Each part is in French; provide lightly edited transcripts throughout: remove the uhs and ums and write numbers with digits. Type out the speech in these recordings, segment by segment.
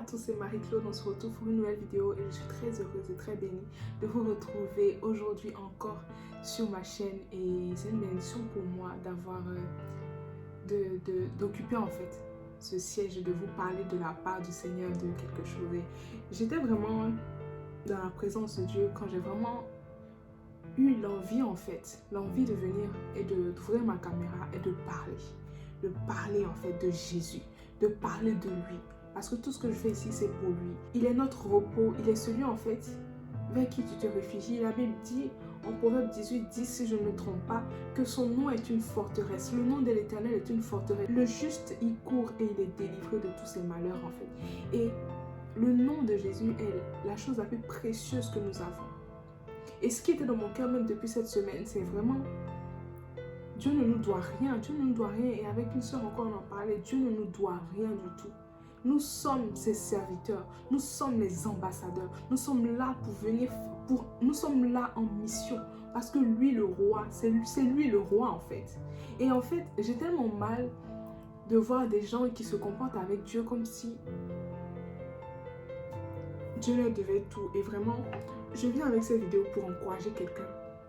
tous, c'est Marie-Claude. On se retrouve pour une nouvelle vidéo et je suis très heureuse et très bénie de vous retrouver aujourd'hui encore sur ma chaîne. Et c'est une bénédiction pour moi d'avoir d'occuper en fait ce siège et de vous parler de la part du Seigneur de quelque chose. Et j'étais vraiment dans la présence de Dieu quand j'ai vraiment eu l'envie en fait, l'envie de venir et d'ouvrir ma caméra et de parler en fait de Jésus, de parler de lui. Parce que tout ce que je fais ici, c'est pour lui. Il est notre repos, il est celui en fait vers qui tu te réfugies. La Bible dit en Proverbe 18:10, si je ne me trompe pas, que son nom est une forteresse. Le nom de l'Éternel est une forteresse. Le juste y court et il est délivré de tous ses malheurs en fait. Et le nom de Jésus est la chose la plus précieuse que nous avons. Et ce qui était dans mon cœur même depuis cette semaine, c'est vraiment Dieu ne nous doit rien, Dieu ne nous doit rien. Et avec une soeur encore on en parlait, Dieu ne nous doit rien du tout. Nous sommes ses serviteurs, nous sommes les ambassadeurs, nous sommes là pour venir, nous sommes là en mission. Parce que lui le roi, c'est lui le roi en fait. Et en fait, j'ai tellement mal de voir des gens qui se comportent avec Dieu comme si Dieu leur devait tout. Et vraiment, je viens avec cette vidéo pour encourager quelqu'un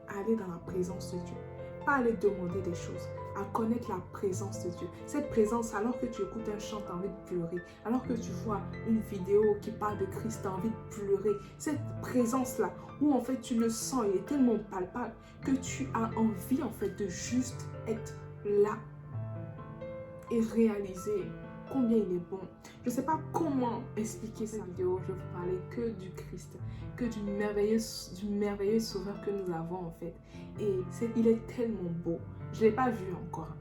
à aller dans la présence de Dieu. Pas aller demander des choses, à connaître la présence de Dieu. Cette présence, alors que tu écoutes un chant, tu as envie de pleurer. Alors que tu vois une vidéo qui parle de Christ, tu as envie de pleurer. Cette présence-là, où en fait tu le sens, il est tellement palpable que tu as envie en fait de juste être là et réaliser combien il est bon. Je ne sais pas comment expliquer cette vidéo. Je vais vous parler que du Christ, que du merveilleux sauveur que nous avons en fait. Et il est tellement beau. Je ne l'ai pas vu encore.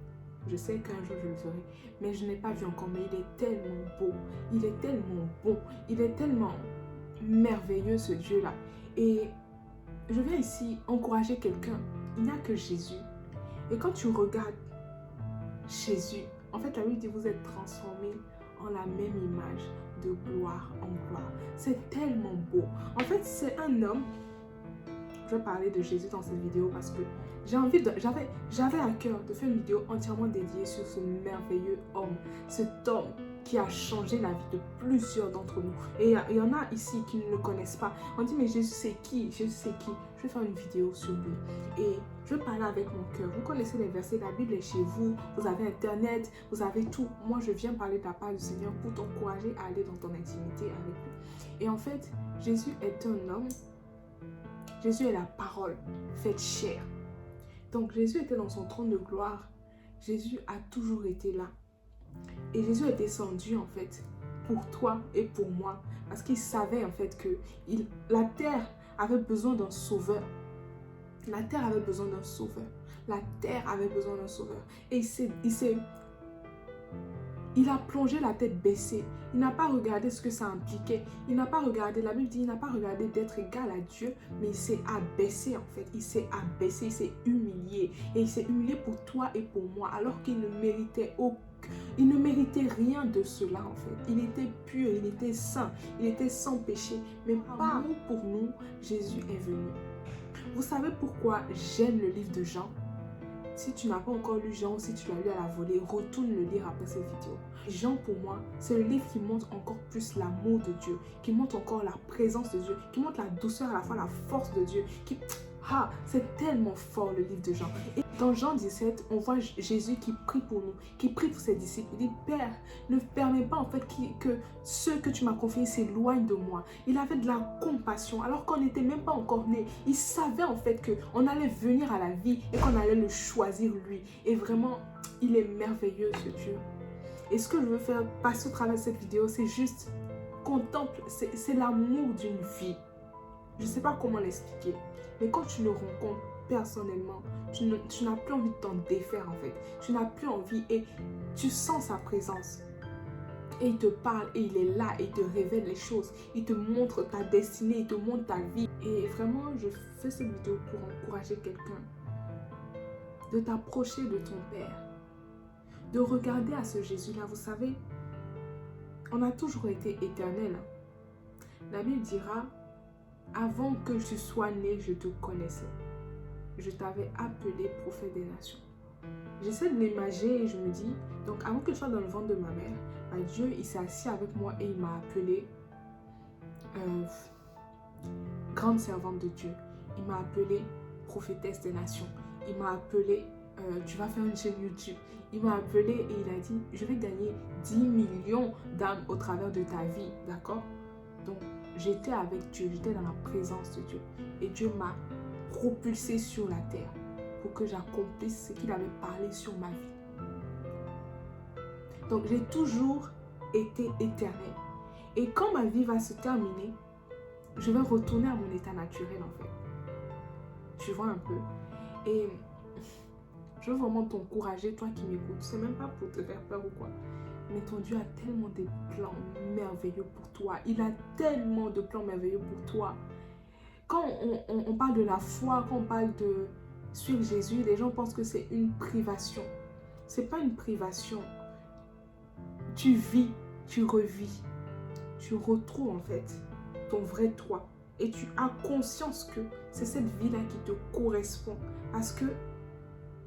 Je sais qu'un jour je le ferai, mais je n'ai pas vu encore. Mais il est tellement beau. Il est tellement bon. Il est tellement merveilleux ce Dieu-là. Et je viens ici encourager quelqu'un. Il n'y a que Jésus. Et quand tu regardes Jésus, en fait, la Bible dit vous êtes transformés en la même image de gloire en gloire. C'est tellement beau. En fait, c'est un homme. Je vais parler de Jésus dans cette vidéo parce que j'avais à cœur de faire une vidéo entièrement dédiée sur ce merveilleux homme. Cet homme qui a changé la vie de plusieurs d'entre nous. Et il y en a ici qui ne le connaissent pas. On dit, mais Jésus, c'est qui? Jésus, c'est qui? Je vais faire une vidéo sur lui. Et je vais parler avec mon cœur. Vous connaissez les versets, la Bible est chez vous. Vous avez Internet, vous avez tout. Moi, je viens parler de la part du Seigneur pour t'encourager à aller dans ton intimité avec lui. Et en fait, Jésus est un homme. Jésus est la parole faite chair. Donc, Jésus était dans son trône de gloire. Jésus a toujours été là. Et Jésus est descendu en fait pour toi et pour moi. Parce qu'il savait en fait que la terre avait besoin d'un sauveur. La terre avait besoin d'un sauveur. La terre avait besoin d'un sauveur. Et il a plongé la tête baissée. Il n'a pas regardé ce que ça impliquait. Il n'a pas regardé, la Bible dit, il n'a pas regardé d'être égal à Dieu, mais il s'est abaissé en fait. Il s'est abaissé, il s'est humilié. Et il s'est humilié pour toi et pour moi, alors qu'il ne méritait rien de cela en fait. Il était pur, il était saint, il était sans péché. Mais par amour pour nous, Jésus est venu. Vous savez pourquoi j'aime le livre de Jean? Si tu n'as pas encore lu Jean ou si tu l'as lu à la volée, retourne le lire après cette vidéo. Jean, pour moi, c'est le livre qui montre encore plus l'amour de Dieu, qui montre encore la présence de Dieu, qui montre la douceur, à la fois la force de Dieu, c'est tellement fort le livre de Jean. Et dans Jean 17, on voit Jésus qui prie pour nous, qui prie pour ses disciples. Il dit, Père, ne permets pas en fait que ceux que tu m'as confiés s'éloignent de moi. Il avait de la compassion alors qu'on n'était même pas encore né. Il savait en fait qu'on allait venir à la vie et qu'on allait le choisir lui. Et vraiment, il est merveilleux ce Dieu. Et ce que je veux faire passer au travers de cette vidéo, c'est juste contemple, c'est l'amour d'une vie. Je ne sais pas comment l'expliquer. Mais quand tu le rencontres personnellement, tu n'as plus envie de t'en défaire en fait. Tu n'as plus envie et tu sens sa présence. Et il te parle et il est là et il te révèle les choses. Il te montre ta destinée, il te montre ta vie. Et vraiment, je fais cette vidéo pour encourager quelqu'un de t'approcher de ton Père. De regarder à ce Jésus-là. Vous savez, on a toujours été éternel. La Bible dira, avant que tu sois né, je te connaissais. Je t'avais appelé prophète des nations. j'essaie de l'imager et je me dis, donc avant que je sois dans le ventre de ma mère, bah, Dieu, il s'est assis avec moi et il m'a appelée grande servante de Dieu. Il m'a appelée prophétesse des nations. Il m'a appelée, tu vas faire une chaîne YouTube. Il m'a appelée et il a dit, je vais gagner 10 millions d'âmes au travers de ta vie, d'accord? Donc, j'étais avec Dieu, j'étais dans la présence de Dieu. Et Dieu m'a propulsée sur la terre pour que j'accomplisse ce qu'il avait parlé sur ma vie. Donc, j'ai toujours été éternelle. Et quand ma vie va se terminer, je vais retourner à mon état naturel en fait. Tu vois un peu. Et je veux vraiment t'encourager, toi qui m'écoutes. C'est même pas pour te faire peur ou quoi. Mais ton Dieu a tellement de plans merveilleux pour toi. Il a tellement de plans merveilleux pour toi. Quand on parle de la foi, quand on parle de suivre Jésus, les gens pensent que c'est une privation. C'est pas une privation. Tu vis, tu revis. Tu retrouves en fait ton vrai toi. Et tu as conscience que c'est cette vie-là qui te correspond. Parce que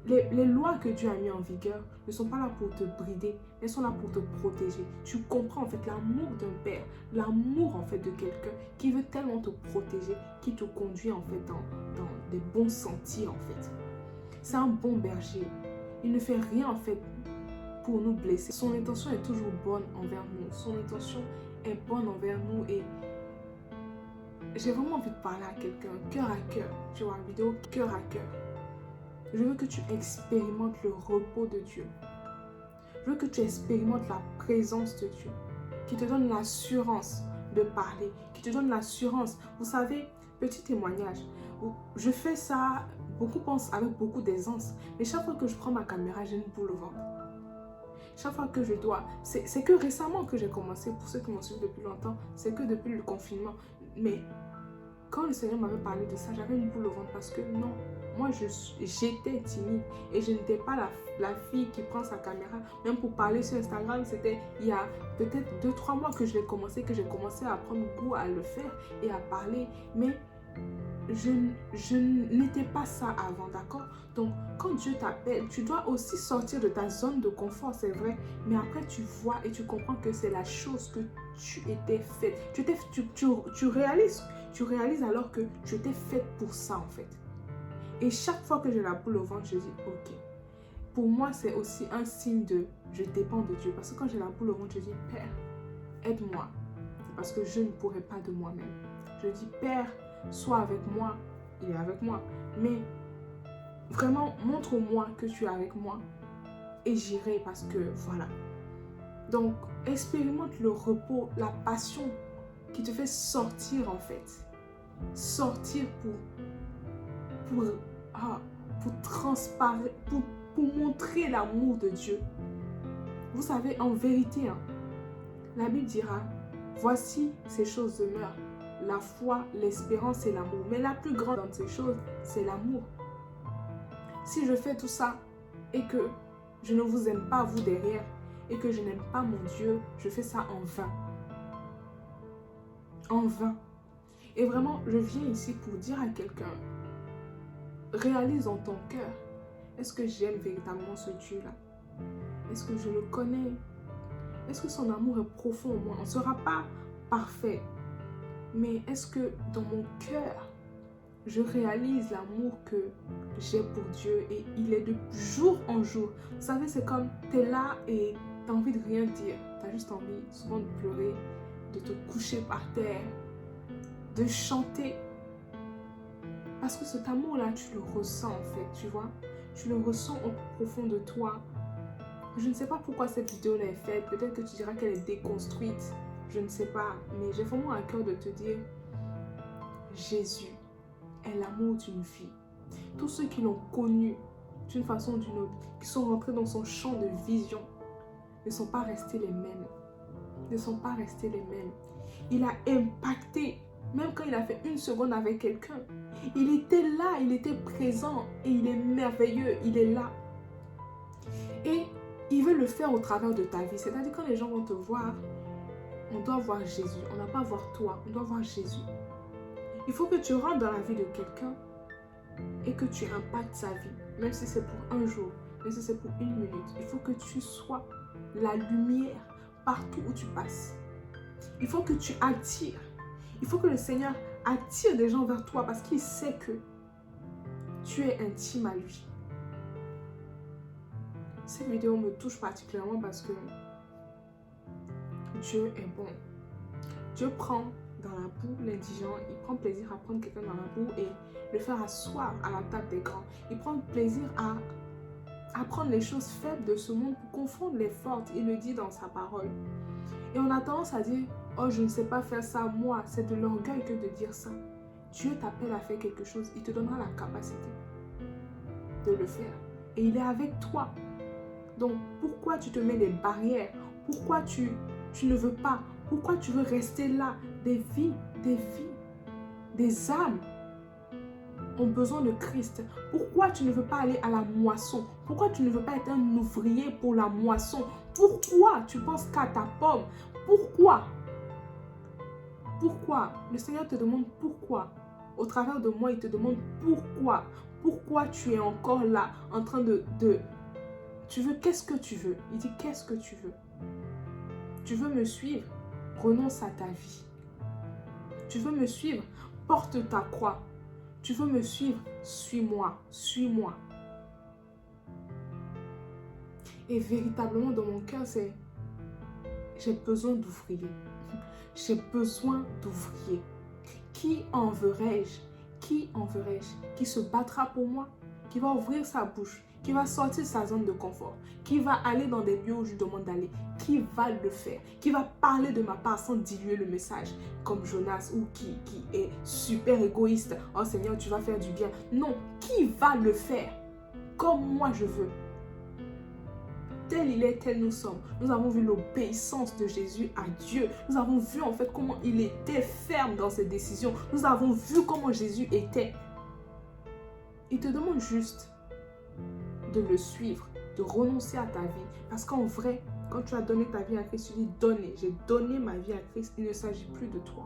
les lois que Dieu a mis en vigueur ne sont pas là pour te brider, elles sont là pour te protéger. Tu comprends en fait l'amour d'un père, l'amour en fait de quelqu'un qui veut tellement te protéger, qui te conduit en fait dans des bons sentiers en fait. C'est un bon berger. Il ne fait rien en fait pour nous blesser. Son intention est toujours bonne envers nous. Son intention est bonne envers nous et j'ai vraiment envie de parler à quelqu'un, cœur à cœur. Tu vois, une vidéo cœur à cœur. Je veux que tu expérimentes le repos de Dieu. Je veux que tu expérimentes la présence de Dieu, qui te donne l'assurance de parler, qui te donne l'assurance. Vous savez, petit témoignage, je fais ça, beaucoup pensent avec beaucoup d'aisance, mais chaque fois que je prends ma caméra, j'ai une boule au ventre. Chaque fois que je dois, c'est que récemment que j'ai commencé, pour ceux qui m'ont suivi depuis longtemps, c'est que depuis le confinement. Mais quand le Seigneur m'avait parlé de ça, j'avais une boule au ventre parce que non, moi j'étais timide et je n'étais pas la fille qui prend sa caméra. Même pour parler sur Instagram, c'était il y a peut-être 2-3 mois que j'ai commencé à prendre goût à le faire et à parler. Mais je n'étais pas ça avant, d'accord? Donc, quand Dieu t'appelle, tu dois aussi sortir de ta zone de confort, c'est vrai. Mais après, tu vois et tu comprends que c'est la chose que tu étais faite. Tu réalises alors que tu étais faite pour ça, en fait. Et chaque fois que j'ai la boule au ventre, je dis, ok. Pour moi, c'est aussi un signe de je dépends de Dieu. Parce que quand j'ai la boule au ventre, je dis, Père, aide-moi. Parce que je ne pourrais pas de moi-même. Je dis, Père, sois avec moi. Il est avec moi. Mais vraiment, montre-moi que tu es avec moi. Et j'irai parce que voilà. Donc, expérimente le repos, la passion qui te fait sortir en fait. Sortir pour transparaître, pour montrer l'amour de Dieu. Vous savez, en vérité, la Bible dira, voici ces choses demeurent, la foi, l'espérance et l'amour. Mais la plus grande de ces choses, c'est l'amour. Si je fais tout ça et que je ne vous aime pas vous derrière et que je n'aime pas mon Dieu, je fais ça en vain. En vain. Et vraiment, je viens ici pour dire à quelqu'un, réalise dans ton cœur, est-ce que j'aime véritablement ce Dieu-là? Est-ce que je le connais? Est-ce que son amour est profond en moi? On ne sera pas parfait. Mais est-ce que dans mon cœur, je réalise l'amour que j'ai pour Dieu et il est de jour en jour. Vous savez, c'est comme tu es là et tu as envie de rien dire. Tu as juste envie souvent de pleurer, de te coucher par terre, de chanter. Parce que cet amour-là, tu le ressens en fait, tu vois. Tu le ressens au profond de toi. Je ne sais pas pourquoi cette vidéo-là est faite. Peut-être que tu diras qu'elle est déconstruite. Je ne sais pas. Mais j'ai vraiment à cœur de te dire, Jésus est l'amour d'une vie. Tous ceux qui l'ont connu d'une façon ou d'une autre, qui sont rentrés dans son champ de vision, ne sont pas restés les mêmes. Ne sont pas restés les mêmes. Il a impacté, même quand il a fait une seconde avec quelqu'un. Il était là, il était présent et il est merveilleux, il est là. Et il veut le faire au travers de ta vie. C'est-à-dire quand les gens vont te voir, on doit voir Jésus. On ne doit pas voir toi, on doit voir Jésus. Il faut que tu rentres dans la vie de quelqu'un et que tu impactes sa vie, même si c'est pour un jour, mais si c'est pour 1 minute, il faut que tu sois la lumière partout où tu passes. Il faut que tu attires. Il faut que le Seigneur attire des gens vers toi parce qu'il sait que tu es intime à lui. Cette vidéo me touche particulièrement parce que Dieu est bon. Dieu prend dans la boue l'indigent, il prend plaisir à prendre quelqu'un dans la boue et le faire asseoir à la table des grands. Il prend plaisir à prendre les choses faibles de ce monde pour confondre les fortes. Il le dit dans sa parole. Et on a tendance à dire, oh je ne sais pas faire ça, moi, c'est de l'orgueil que de dire ça. Dieu t'appelle à faire quelque chose, il te donnera la capacité de le faire. Et il est avec toi. Donc pourquoi tu te mets des barrières? Pourquoi tu ne veux pas? Pourquoi tu veux rester là? Des vies, des âmes ont besoin de Christ. Pourquoi tu ne veux pas aller à la moisson? Pourquoi tu ne veux pas être un ouvrier pour la moisson? Pourquoi tu penses qu'à ta pomme? Pourquoi? Pourquoi? Le Seigneur te demande pourquoi. Au travers de moi, il te demande pourquoi. Pourquoi tu es encore là en train de... Tu veux, qu'est-ce que tu veux? Il dit, qu'est-ce que tu veux? Tu veux me suivre? Renonce à ta vie. Tu veux me suivre? Porte ta croix. Tu veux me suivre? Suis-moi, suis-moi. Et véritablement dans mon cœur, c'est j'ai besoin d'ouvriers. J'ai besoin d'ouvriers. Qui enverrai-je? Qui enverrai-je? Qui se battra pour moi? Qui va ouvrir sa bouche? Qui va sortir de sa zone de confort? Qui va aller dans des lieux où je demande d'aller? Qui va le faire? Qui va parler de ma part sans diluer le message? Comme Jonas ou qui est super égoïste. Oh Seigneur, tu vas faire du bien. Non, qui va le faire? Comme moi je veux. Tel il est, tel nous sommes. Nous avons vu l'obéissance de Jésus à Dieu. Nous avons vu en fait comment il était ferme dans ses décisions. Nous avons vu comment Jésus était. Il te demande juste de le suivre, de renoncer à ta vie. Parce qu'en vrai, quand tu as donné ta vie à Christ, tu dis donner. J'ai donné ma vie à Christ. Il ne s'agit plus de toi.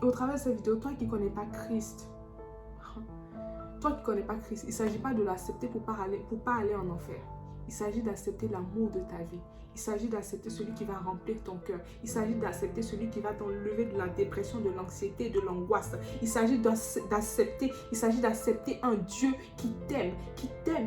Et au travers de cette vidéo, toi qui ne connais pas Christ, toi qui ne connais pas Christ, il ne s'agit pas de l'accepter pour pas aller en enfer. Il s'agit d'accepter l'amour de ta vie. Il s'agit d'accepter celui qui va remplir ton cœur. Il s'agit d'accepter celui qui va t'enlever de la dépression, de l'anxiété, de l'angoisse. Il s'agit d'accepter un Dieu qui t'aime,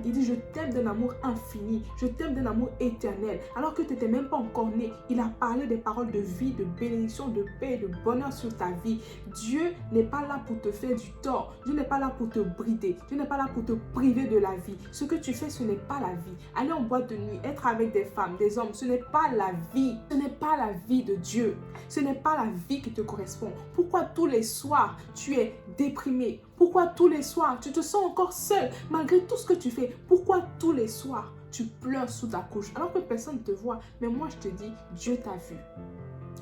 Il dit, je t'aime d'un amour infini, je t'aime d'un amour éternel. Alors que tu n'étais même pas encore né, il a parlé des paroles de vie, de bénédiction, de paix, de bonheur sur ta vie. Dieu n'est pas là pour te faire du tort. Dieu n'est pas là pour te brider. Dieu n'est pas là pour te priver de la vie. Ce que tu fais, ce n'est pas la vie. Aller en boîte de nuit, être avec des femmes, des hommes, ce n'est pas la vie. Ce n'est pas la vie de Dieu. Ce n'est pas la vie qui te correspond. Pourquoi tous les soirs, tu es déprimé? Pourquoi tous les soirs, tu te sens encore seul malgré tout ce que tu fais? Pourquoi tous les soirs, tu pleures sous ta couche alors que personne ne te voit? Mais moi, je te dis, Dieu t'a vu.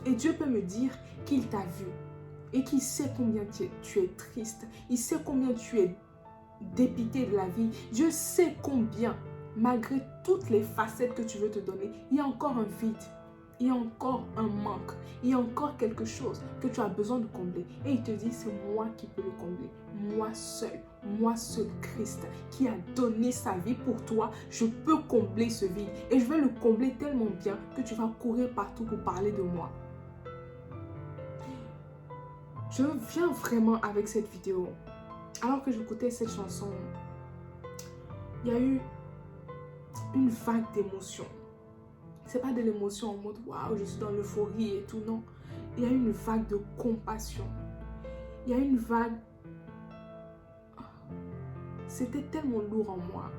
Et Dieu peut me dire qu'il t'a vu. Et qu'il sait combien tu es triste. Il sait combien tu es dépité de la vie. Dieu sait combien, malgré toutes les facettes que tu veux te donner, il y a encore un vide. Il y a encore un manque. Il y a encore quelque chose que tu as besoin de combler. Et il te dit, c'est moi qui peux le combler. Moi seul Christ, qui a donné sa vie pour toi. Je peux combler ce vide. Et je vais le combler tellement bien que tu vas courir partout pour parler de moi. Je viens vraiment avec cette vidéo. Alors que j'écoutais cette chanson, il y a eu une vague d'émotions. C'est pas de l'émotion en mode waouh, je suis dans l'euphorie et tout, non. Il y a eu une vague de compassion. Il y a eu une vague. C'était tellement lourd en moi.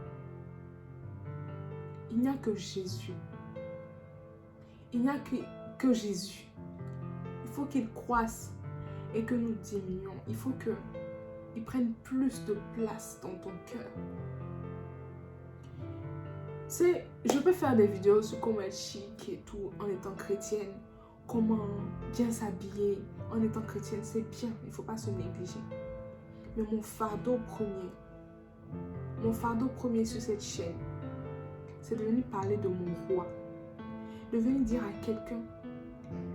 Il n'y a que Jésus. Il n'y a que Jésus. Il faut qu'il croisse et que nous diminuions. Il faut qu'il prenne plus de place dans ton cœur. Je peux faire des vidéos sur comment être chic et tout en étant chrétienne, comment bien s'habiller en étant chrétienne, c'est bien, il ne faut pas se négliger. Mais mon fardeau premier sur cette chaîne, c'est de venir parler de mon roi, de venir dire à quelqu'un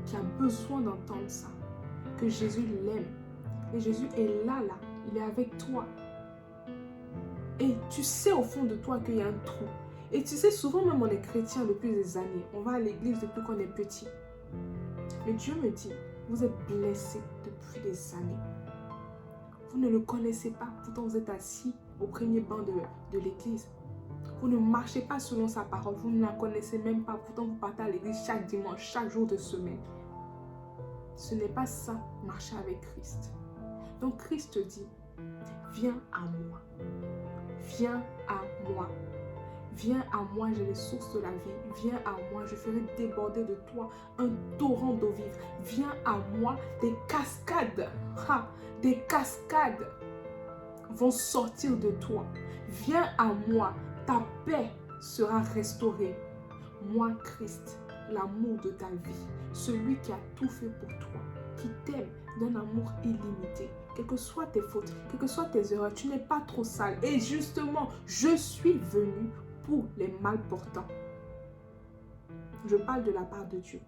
qui a besoin d'entendre ça, que Jésus l'aime. Et Jésus est là, il est avec toi. Et tu sais au fond de toi qu'il y a un trou. Et tu sais, souvent même on est chrétien depuis des années. On va à l'église depuis qu'on est petit. Mais Dieu me dit, vous êtes blessés depuis des années. Vous ne le connaissez pas, pourtant vous êtes assis au premier banc de l'église. Vous ne marchez pas selon sa parole, vous ne la connaissez même pas, pourtant vous partez à l'église chaque dimanche, chaque jour de semaine. Ce n'est pas ça, marcher avec Christ. Donc Christ te dit, viens à moi. Viens à moi. Viens à moi, j'ai les sources de la vie. Viens à moi, je ferai déborder de toi un torrent d'eau vive. Viens à moi, des cascades. Des cascades vont sortir de toi. Viens à moi, ta paix sera restaurée. Moi, Christ, l'amour de ta vie, celui qui a tout fait pour toi, qui t'aime d'un amour illimité. Quelles que soient tes fautes, quelles que soient tes erreurs, tu n'es pas trop sale. Et justement, je suis venu pour les malportants. Je parle de la part de Dieu.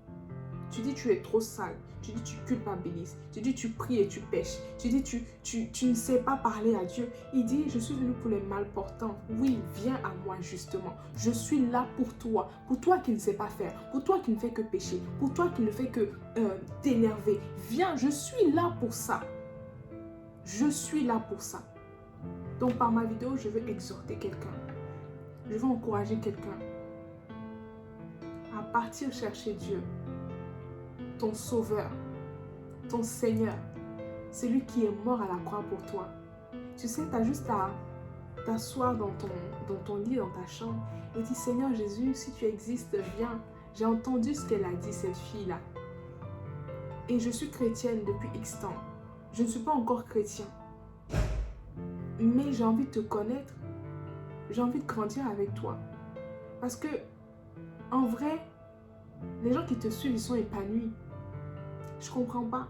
Tu dis tu es trop sale, tu dis tu culpabilises, tu dis tu pries et tu pêches, tu dis tu ne sais pas parler à Dieu. Il dit je suis venu pour les malportants. Oui, viens à moi justement. Je suis là pour toi qui ne sais pas faire, pour toi qui ne fais que pécher, pour toi qui ne fais que t'énerver. Viens, je suis là pour ça. Je suis là pour ça. Donc par ma vidéo, je veux exhorter quelqu'un. Je veux encourager quelqu'un à partir chercher Dieu, ton sauveur, ton Seigneur, celui qui est mort à la croix pour toi. Tu sais, tu as juste à t'asseoir dans ton lit, dans ta chambre et dire Seigneur Jésus, si tu existes, viens. J'ai entendu ce qu'elle a dit, cette fille-là. Et je suis chrétienne depuis X temps. Je ne suis pas encore chrétien. Mais j'ai envie de te connaître. J'ai envie de grandir avec toi. Parce que, en vrai, les gens qui te suivent, ils sont épanouis. Je ne comprends pas.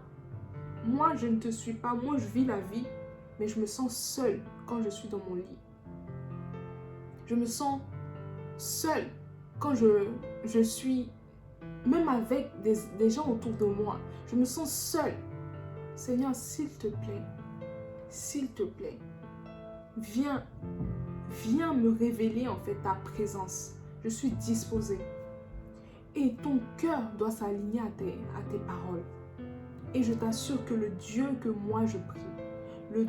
Moi, je ne te suis pas. Moi, je vis la vie, mais je me sens seule quand je suis dans mon lit. Je me sens seule quand je suis, même avec des gens autour de moi. Je me sens seule. Seigneur, s'il te plaît, viens me révéler en fait ta présence. Je suis disposée. Et ton cœur doit s'aligner à tes paroles. Et je t'assure que le Dieu que moi je prie, le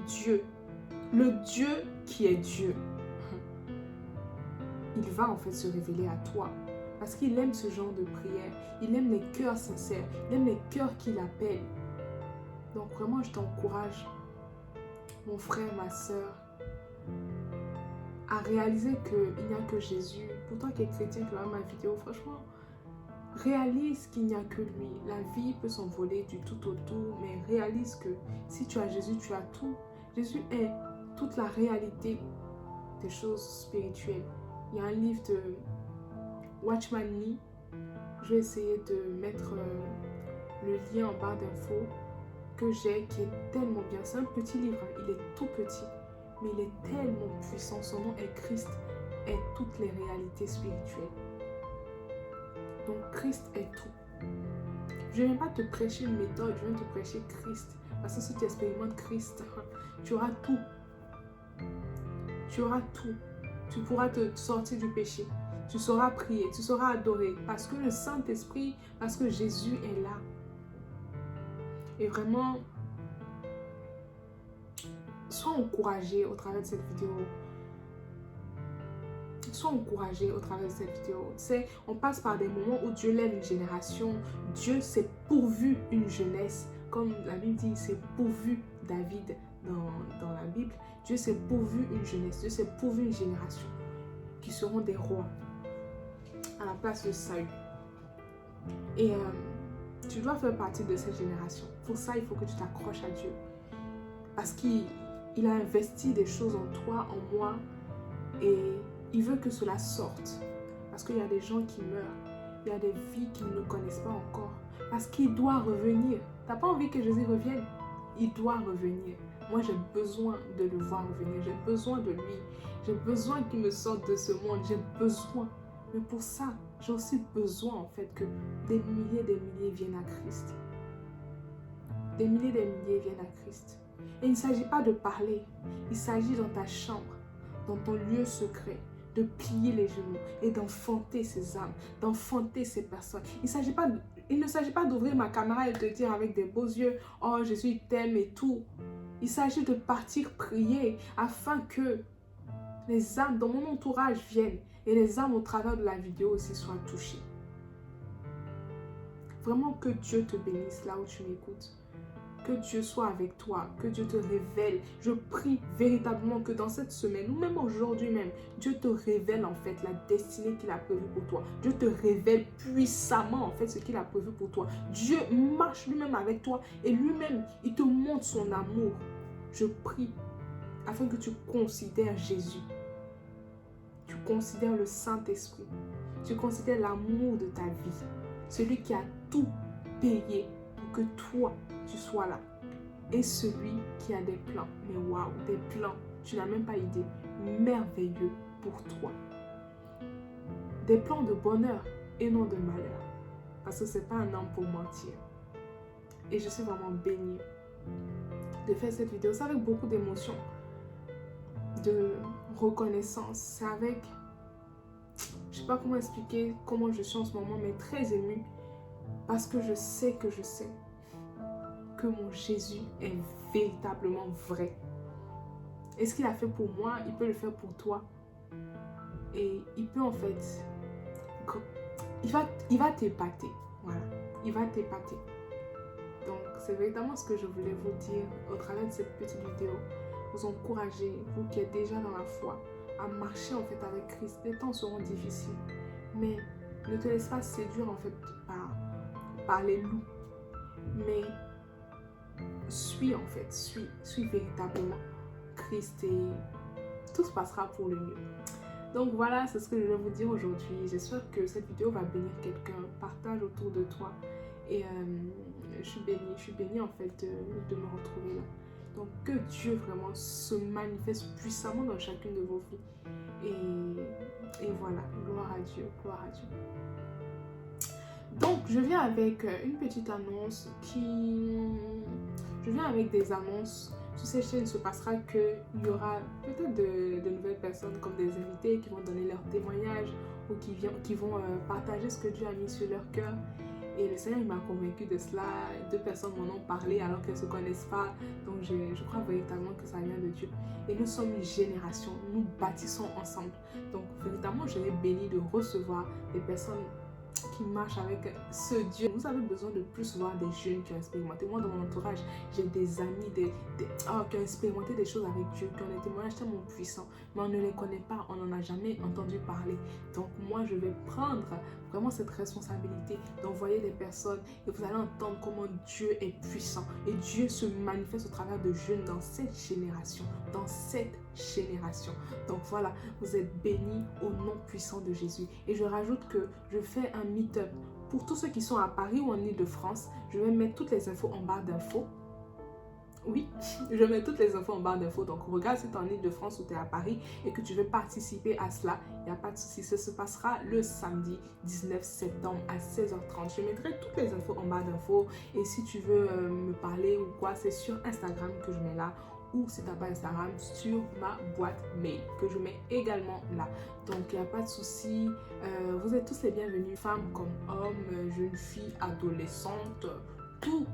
Dieu qui est Dieu, il va en fait se révéler à toi. Parce qu'il aime ce genre de prière. Il aime les cœurs sincères. Il aime les cœurs qui l'appellent. Donc vraiment, je t'encourage, mon frère, ma soeur, à réaliser qu'il n'y a que Jésus. Pour toi qui es chrétien, qui regarde ma vidéo, franchement, réalise qu'il n'y a que lui. La vie peut s'envoler du tout au tout, mais réalise que si tu as Jésus, tu as tout. Jésus est toute la réalité des choses spirituelles. Il y a un livre de Watchman Nee. Je vais essayer de mettre le lien en barre d'infos que j'ai, qui est tellement bien. C'est un petit livre, il est tout petit, mais il est tellement puissant. Son nom est Christ, est toutes les réalités spirituelles. Donc Christ est tout. Je ne viens pas te prêcher une méthode, je viens te prêcher Christ. Parce que si tu expérimentes Christ, tu auras tout. Tu auras tout. Tu pourras te sortir du péché. Tu sauras prier, tu sauras adorer. Parce que le Saint-Esprit, parce que Jésus est là. Et vraiment, sois encouragé au travers de cette vidéo. Sois encouragé au travers de cette vidéo. Tu sais, on passe par des moments où Dieu lève une génération. Dieu s'est pourvu une jeunesse. Comme la Bible dit, il s'est pourvu David dans la Bible. Dieu s'est pourvu une jeunesse. Dieu s'est pourvu une génération qui seront des rois à la place de Saül. Et tu dois faire partie de cette génération. Pour ça, il faut que tu t'accroches à Dieu. Parce qu'il a investi des choses en toi, en moi. Et il veut que cela sorte. Parce qu'il y a des gens qui meurent. Il y a des vies qu'ils ne connaissent pas encore. Parce qu'il doit revenir. Tu n'as pas envie que Jésus revienne? Il doit revenir. Moi, j'ai besoin de le voir revenir. J'ai besoin de lui. J'ai besoin qu'il me sorte de ce monde. J'ai besoin. Mais pour ça, j'ai aussi besoin en fait que des milliers viennent à Christ. Des milliers viennent à Christ. Et il ne s'agit pas de parler. Il s'agit dans ta chambre, dans ton lieu secret, de plier les genoux et d'enfanter ces âmes, d'enfanter ces personnes. Il ne s'agit pas d'ouvrir ma caméra et de te dire avec des beaux yeux, oh Jésus t'aime et tout. Il s'agit de partir prier afin que les âmes dans mon entourage viennent et les âmes au travers de la vidéo aussi soient touchées. Vraiment que Dieu te bénisse là où tu m'écoutes. Que Dieu soit avec toi, que Dieu te révèle. Je prie véritablement que dans cette semaine, ou même aujourd'hui même, Dieu te révèle en fait la destinée qu'il a prévue pour toi. Dieu te révèle puissamment en fait ce qu'il a prévu pour toi. Dieu marche lui-même avec toi et lui-même, il te montre son amour. Je prie afin que tu considères Jésus. Tu considères le Saint-Esprit. Tu considères l'amour de ta vie. Celui qui a tout payé pour que toi, tu sois là. Et celui qui a des plans, mais waouh, des plans, tu n'as même pas idée, merveilleux pour toi. Des plans de bonheur et non de malheur. Parce que ce n'est pas un homme pour mentir. Et je suis vraiment bénie de faire cette vidéo. C'est avec beaucoup d'émotion, de reconnaissance. C'est avec, je ne sais pas comment expliquer comment je suis en ce moment, mais très émue. Parce que je sais que mon Jésus est véritablement vrai. Et ce qu'il a fait pour moi, il peut le faire pour toi. Et il peut en fait, il va t'épater. Voilà, il va t'épater. Donc c'est véritablement ce que je voulais vous dire au travers de cette petite vidéo. Vous encourager, vous qui êtes déjà dans la foi, à marcher en fait avec Christ. Les temps seront difficiles, mais ne te laisse pas séduire en fait par les loups. Mais suis en fait, suis véritablement Christ et tout se passera pour le mieux. Donc voilà, c'est ce que je vais vous dire aujourd'hui. J'espère que cette vidéo va bénir quelqu'un. Partage autour de toi. Et je suis bénie en fait de me retrouver là. Donc que Dieu vraiment se manifeste puissamment dans chacune de vos vies. Et voilà, gloire à Dieu, gloire à Dieu. Donc je viens avec une petite annonce Je viens avec des annonces. Sur ces chaînes, il se passera qu'il y aura peut-être de nouvelles personnes comme des invités qui vont donner leur témoignage ou qui vont partager ce que Dieu a mis sur leur cœur. Et le Seigneur m'a convaincu de cela. 2 personnes m'en ont parlé alors qu'elles ne se connaissent pas. Donc je crois véritablement que ça vient de Dieu. Et nous sommes une génération. Nous bâtissons ensemble. Donc véritablement, je vais béni de recevoir des personnes qui marchent avec ce Dieu. Vous avez besoin de plus voir des jeunes qui ont expérimenté. Moi, dans mon entourage, j'ai des amis qui ont expérimenté des choses avec Dieu, qui ont des témoignages tellement puissants, mais on ne les connaît pas, on n'en a jamais entendu parler. Donc moi, je vais prendre vraiment cette responsabilité d'envoyer des personnes et vous allez entendre comment Dieu est puissant et Dieu se manifeste au travers de jeunes dans cette génération, Donc voilà, vous êtes bénis au nom puissant de Jésus. Et je rajoute que je fais un meet-up pour tous ceux qui sont à Paris ou en Île-de-France. Je vais mettre toutes les infos en barre d'infos. Oui, je mets toutes les infos en barre d'infos. Donc, regarde si tu es en Île-de-France ou tu es à Paris et que tu veux participer à cela. Il n'y a pas de souci. Ça se passera le samedi 19 septembre à 16h30. Je mettrai toutes les infos en barre d'infos. Et si tu veux me parler ou quoi, c'est sur Instagram que je mets là. Ou si tu n'as pas Instagram, sur ma boîte mail que je mets également là. Donc, il n'y a pas de souci. Vous êtes tous les bienvenus, femmes comme hommes, jeunes filles, adolescentes. Tout.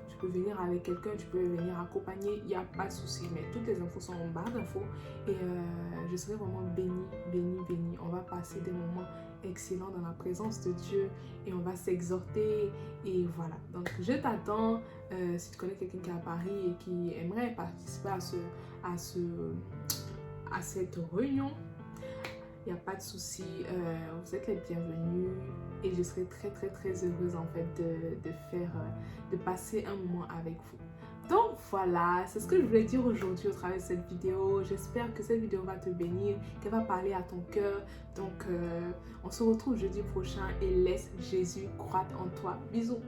Tu peux venir avec quelqu'un, tu peux venir accompagner, il n'y a pas de souci. Mais toutes les infos sont en barre d'infos et je serai vraiment bénie. On va passer des moments excellents dans la présence de Dieu et on va s'exhorter et voilà. Donc je t'attends. Si tu connais quelqu'un qui est à Paris et qui aimerait participer à cette réunion, il n'y a pas de souci, vous êtes les bienvenus et je serai très heureuse en fait de passer un moment avec vous. Donc voilà, c'est ce que je voulais dire aujourd'hui au travers de cette vidéo. J'espère que cette vidéo va te bénir, qu'elle va parler à ton cœur. Donc on se retrouve jeudi prochain et laisse Jésus croître en toi. Bisous.